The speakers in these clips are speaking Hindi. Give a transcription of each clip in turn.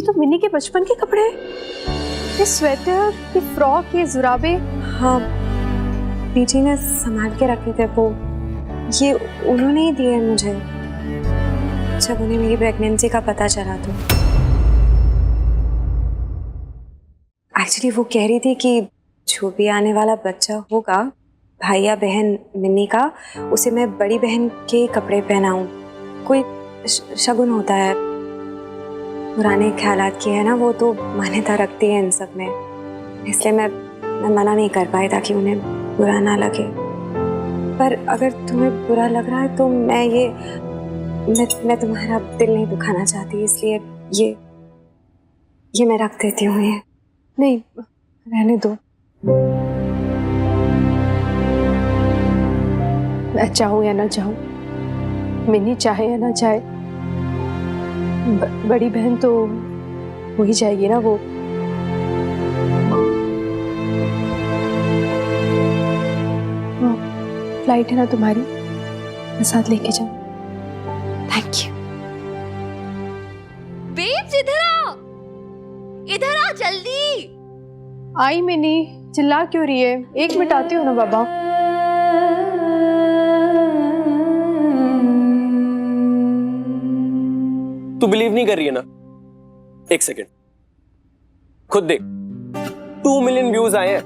तो मिनी के बचपन के कपड़े, ये स्वेटर, ये फ्रॉक, ये जुराबे। हाँ, पीटी ने संभाल के रखे थे वो, ये उन्होंने ही दिए मुझे जब उन्हें मेरी प्रेगनेंसी का पता चला। तो एक्चुअली वो कह रही थी कि जो भी आने वाला बच्चा होगा, भाई या बहन मिन्नी का, उसे मैं बड़ी बहन के कपड़े पहनाऊं। कोई शगुन होता है, पुराने ख्यालात की है ना, वो तो मान्यता रखती है इन सब में, इसलिए मैं मना नहीं कर पाई ताकि उन्हें बुरा ना लगे। पर अगर तुम्हें बुरा लग रहा है तो मैं तुम्हारा दिल नहीं दुखाना चाहती, इसलिए ये मैं रख देती हूँ। ये नहीं, रहने दो। मैं चाहूँ या ना चाहूँ, मिन्नी चाहे या ना चाहे, बड़ी बहन तो हो ही जाएगी ना। वो फ्लाइट है ना तुम्हारी, मैं साथ लेके जाऊँ। Thank you. बेब्स इधर आ जल्दी। आई मिनी, चिल्ला क्यों रही है? 1 मिनट आती हूँ ना बाबा। तू बिलीव नहीं कर रही है ना? 1 सेकेंड, खुद देख, 2 मिलियन व्यूज आए हैं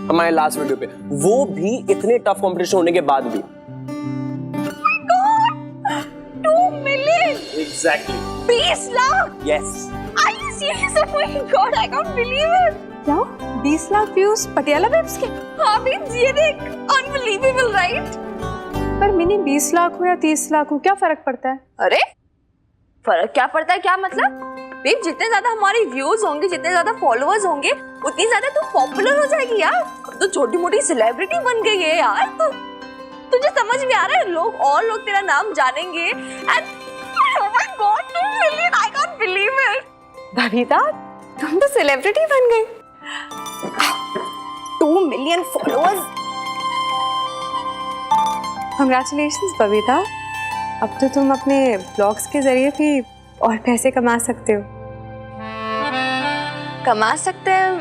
हमारे लास्ट वीडियो पे, वो भी इतने टफ कंपटीशन होने के बाद भी। 2 million exactly 20 lakh. Yes. Are you serious? Oh my God, I can't believe it. क्या 20 लाख व्यूज पटियाला बेब्स के? हाँ बेब्स, ये देख, unbelievable, right? पर मिनी 20 लाख हो या 30 लाख हो, क्या फर्क पड़ता है? अरे फर्क क्या पड़ता है? क्या मतलब? बेब, जितने ज्यादा हमारे व्यूज होंगे, जितने ज्यादा फॉलोअर्स होंगे, उतनी ज्यादा तू पॉपुलर हो जाएगी यार। अब तो छोटी मोटी सेलिब्रिटी बन गई है यार। तो तुझे समझ में आ रहा है, लोग तेरा नाम जानेंगे। And oh my God, 2 million, I can't believe it. Babita, तुम तो सेलिब्रिटी बन गई। 2 मिलियन फॉलोअर्स। कांग्रेचुलेशंस बबीता, अब तो तुम अपने ब्लॉग्स के जरिए भी और पैसे कमा सकते हो। कमा सकते हैं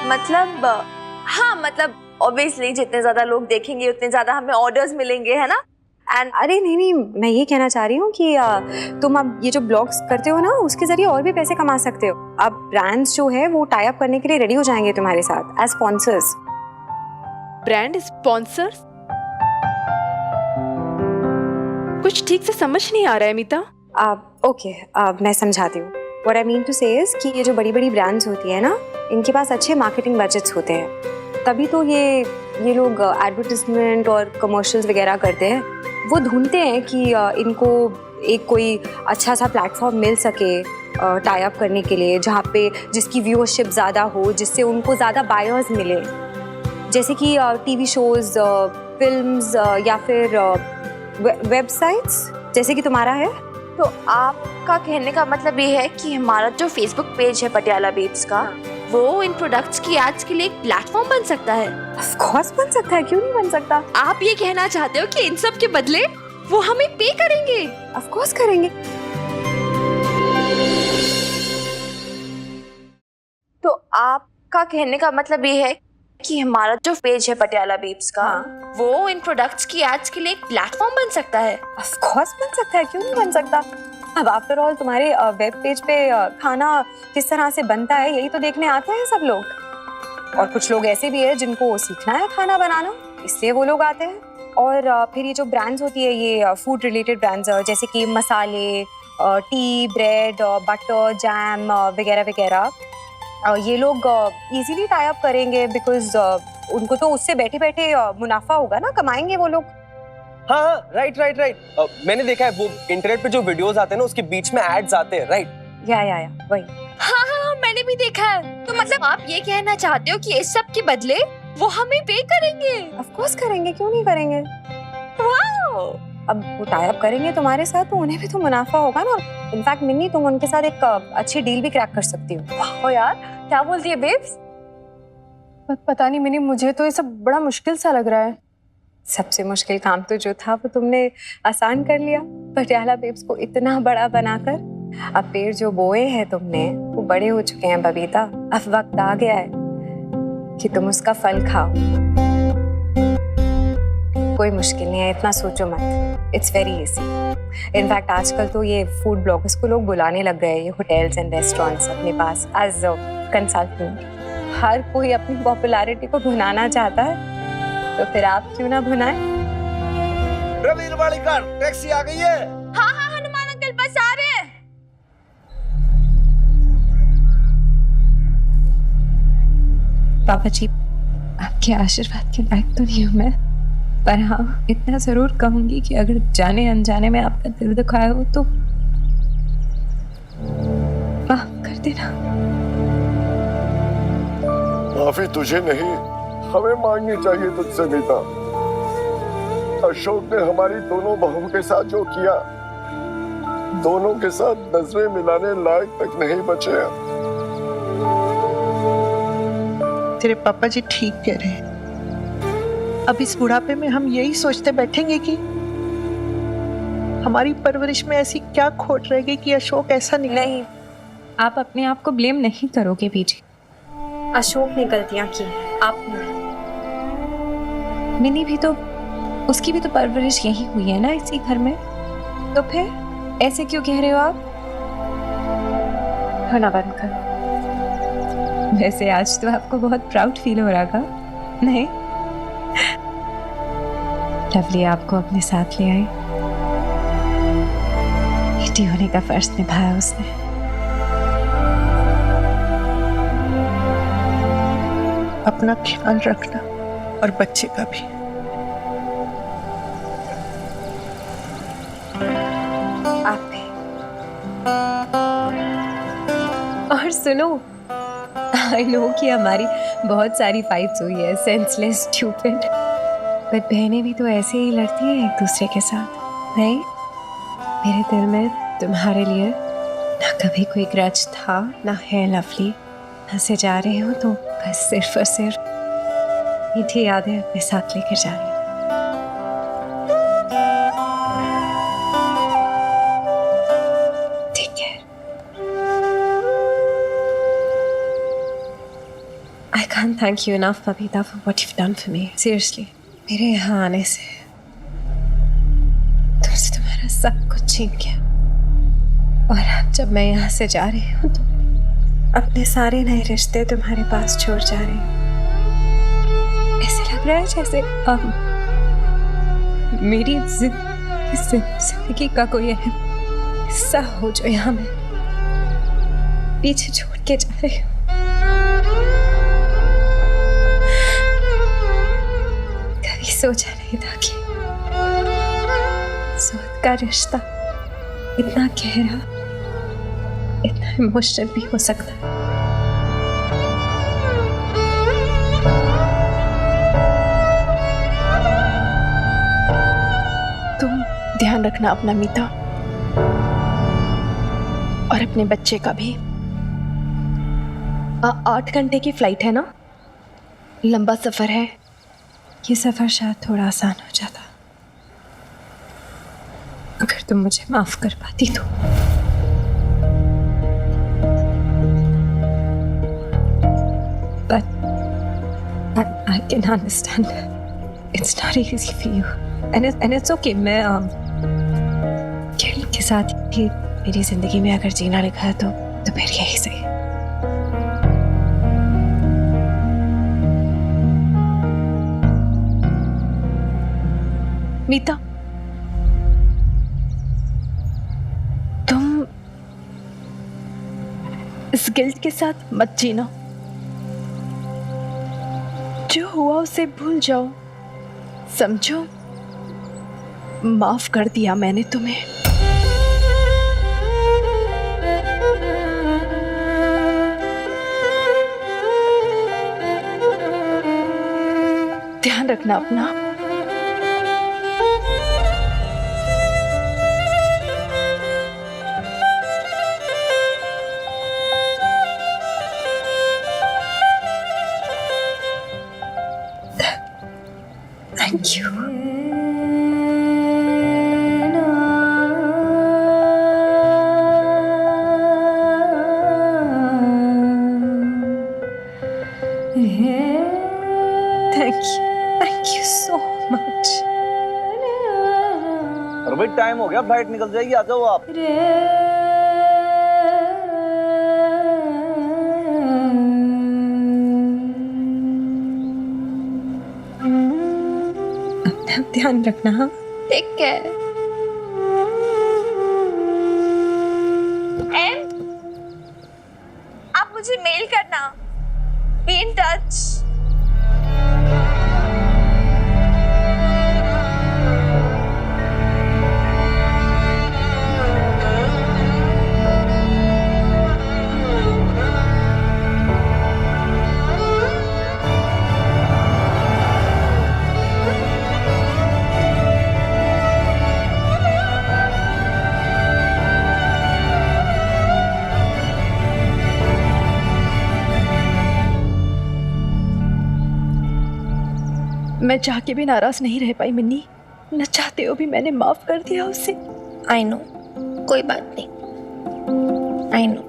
मतलब? हाँ मतलब ऑब्वियसली जितने ज्यादा लोग देखेंगे उतने ज्यादा हमें ऑर्डर्स मिलेंगे, है ना? एंड अरे नहीं, मैं ये कहना चाह रही हूँ कि तुम अब ये जो ब्लॉग्स करते हो ना, उसके जरिए और भी पैसे कमा सकते हो। अब ब्रांड्स जो है वो टाई अप करने के लिए रेडी हो जाएंगे तुम्हारे साथ एज स्पॉन्सर्स। Brand sponsors? कुछ ठीक से समझ नहीं आ रहा है मीता। ओके, मैं समझाती हूँ। व्हाट आई मीन टू से इज कि ये जो बड़ी बड़ी ब्रांड्स होती है ना, इनके पास अच्छे मार्केटिंग बजट्स होते हैं, तभी तो ये लोग एडवर्टाइजमेंट और कमर्शियल्स वगैरह करते हैं। वो ढूंढते हैं कि इनको एक कोई अच्छा सा प्लेटफॉर्म मिल सके टाई अप करने के लिए, जहाँ पे जिसकी व्यूअरशिप ज़्यादा हो, जिससे उनको ज़्यादा बायर्स मिले, जैसे कि टीवी शोज़, फिल्म्स या फिर वेबसाइट्स जैसे कि तुम्हारा है। तो आपका कहने का मतलब ये है कि हमारा जो फेसबुक पेज है पटियाला बेब्स का, वो इन प्रोडक्ट्स की एड्स के लिए एक प्लेटफॉर्म बन सकता है? ऑफ कोर्स बन सकता है, क्यों नहीं बन सकता। आप ये कहना चाहते हो कि इन सब के बदले वो हमें पे करेंगे? ऑफ कोर्स करेंगे। तो आपका कहने का मतलब ये है कि हमारा जो पेज है पटियाला बेब्स का, वो इन प्रोडक्ट्स की एड्स के लिए एक प्लेटफॉर्म बन सकता है? ऑफ कोर्स बन सकता है, क्यों नहीं बन सकता। अब आफ्टर ऑल तुम्हारे वेब पेज पे खाना किस तरह से बनता है, यही तो देखने आते हैं सब लोग। और कुछ लोग ऐसे भी है जिनको सीखना है खाना बनाना, इसलिए वो लोग आते हैं। और फिर ये जो ब्रांड्स होती है, ये फूड रिलेटेड ब्रांड्स, जैसे कि मसाले, टी, ब्रेड, बटर, जैम वगैरह वगैरह, ये लोग इजीली टाई अप करेंगे, बिकॉज उनको तो उससे बैठे बैठे मुनाफा होगा ना, कमाएंगे वो लोग। हाँ, राइट। मैंने देखा है वो इंटरनेट पे जो वीडियोस आते हैं ना, उसके बीच में एड्स आते हैं, राइट? या वही। हाँ, मैंने भी देखा है। तो मतलब आप ये कहना चाहते हो कि इस सब के बदले वो हमें पे करेंगे? ऑफ कोर्स करेंगे, क्यों नहीं करेंगे। वाओ! अब वो टाई अप करेंगे तुम्हारे साथ तो उन्हें भी तो मुनाफा होगा ना। इनफैक्ट मिन्नी, तुम उनके साथ एक अच्छी डील भी क्रैक कर सकती हो। वाह यार, क्या बोलती है बेब्स? पता नहीं मिन्नी, मुझे तो ये सब बड़ा मुश्किल सा लग रहा है। सबसे मुश्किल काम तो जो था वो तुमने आसान कर लिया, पटियाला बेब्स को इतना बड़ा बनाकर। अब पेड़ जो बोए हैं तुमने वो बड़े हो चुके हैं बबीता। अब वक्त आ गया है कि तुम उसका फल खाओ। कोई मुश्किल नहीं है, इतना सोचो मत। It's very easy. इनफैक्ट आजकल तो ये फूड ब्लॉगर्स को लोग बुलाने लग गए, ये होटल्स एंड रेस्टोरेंट्स अपने पास एज कंसल्टेंट। हर कोई अपनी पॉपुलैरिटी को भुनाना चाहता है, तो फिर आप क्यों ना भुनाएं? रवीर वालिका टैक्सी आ गई है। हाँ हाँ हनुमान अंकल बस आ रहे हैं। पापा जी, आपके आशीर्वाद के लायक तो नहीं हूँ मैं, पर हाँ इतना जरूर कहूंगी कि अगर जाने अनजाने में आपका दिल दुखाया हो तो माफ कर देना। माफी तुझे नहीं, हमें मांगनी चाहिए तुझसे मीता। अशोक ने हमारी दोनों बहुओं के साथ जो किया, दोनों के साथ नजरें मिलाने लायक तक नहीं बचे। तेरे पापा जी ठीक कह रहे हैं। अब इस बुढ़ापे में हम यही सोचते बैठेंगे कि हमारी परवरिश में ऐसी क्या खोट रह गई कि अशोक ऐसा निकला। नहीं, आप अपने आप को ब्लेम नहीं करोगे बीजी। अशोक ने गलतियां की, आपने। मिनी भी तो, उसकी भी तो परवरिश यही हुई है ना, इसी घर में। तो फिर ऐसे क्यों कह रहे हो आप? होना बंद करो। वैसे आज तो आपको बहुत प्राउड फील हो रहा था, नहीं? लवली आपको अपने साथ ले आई, बेटी होने का फर्ज निभाया उसने। अपना ख्याल रखना और बच्चे का भी। आप भी। और सुनो, आई नो कि हमारी बहुत सारी फाइट्स हुई है, सेंसलेस, स्टूपिड, पर बहनें भी तो ऐसे ही लड़ती हैं एक दूसरे के साथ, नहीं? मेरे दिल में तुम्हारे लिए ना कभी कोई ग्रज था, ना है लवली। हंसे जा रहे हो तो बस सिर्फ और सिर्फ मीठी यादें अपने साथ लेकर जा रही हूँ। ठीक है, I can't thank you enough, Babita, for what you've done for me. Seriously, मेरे यहाँ आने से तुमसे तुम्हारा सब कुछ छीन गया, और अब जब मैं यहाँ से जा रही हूँ तो अपने सारे नए रिश्ते तुम्हारे पास छोड़ जा रही हूँ। ऐसे लग रहा है जैसे अब मेरी जिंदगी का कोई अहम हिस्सा हो जो यहाँ मैं पीछे छोड़ के जा रही हूँ। कभी सोचा नहीं था कि सोच का रिश्ता इतना गहरा, इतना इमोशनल भी हो सकता है। तुम ध्यान रखना अपना मीता, और अपने बच्चे का भी। 8 घंटे की फ्लाइट है ना, लंबा सफर है। ये सफर शायद थोड़ा आसान हो जाता अगर तुम मुझे माफ कर पाती तो। But I can understand. It's not easy for you, and it's okay. मैं केली के साथ भी मेरी जिंदगी में अगर जीना लिखा है तो फिर यही सही। मीता, तुम इस गिल्ट के साथ मत जीना। जो हुआ उसे भूल जाओ, समझो, माफ कर दिया मैंने तुम्हें। ध्यान रखना अपना। Thank you. टाइम हो गया, फ्लाइट निकल जाएगी, आ जाओ आप। अपना ध्यान रखना। हाँ, ठीक है। एम, आप मुझे मेल करना। Be in touch. मैं चाह के भी नाराज नहीं रह पाई मिन्नी, न चाहते हो भी मैंने माफ कर दिया उसे। आई नो, कोई बात नहीं। I know,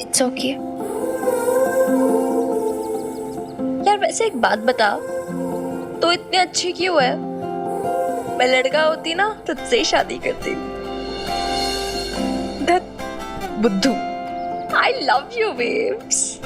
it's okay. यार वैसे एक बात बता, तो इतनी अच्छी क्यों है? मैं लड़का होती ना तुझसे ही शादी करती। बुद्धू। I love you babes.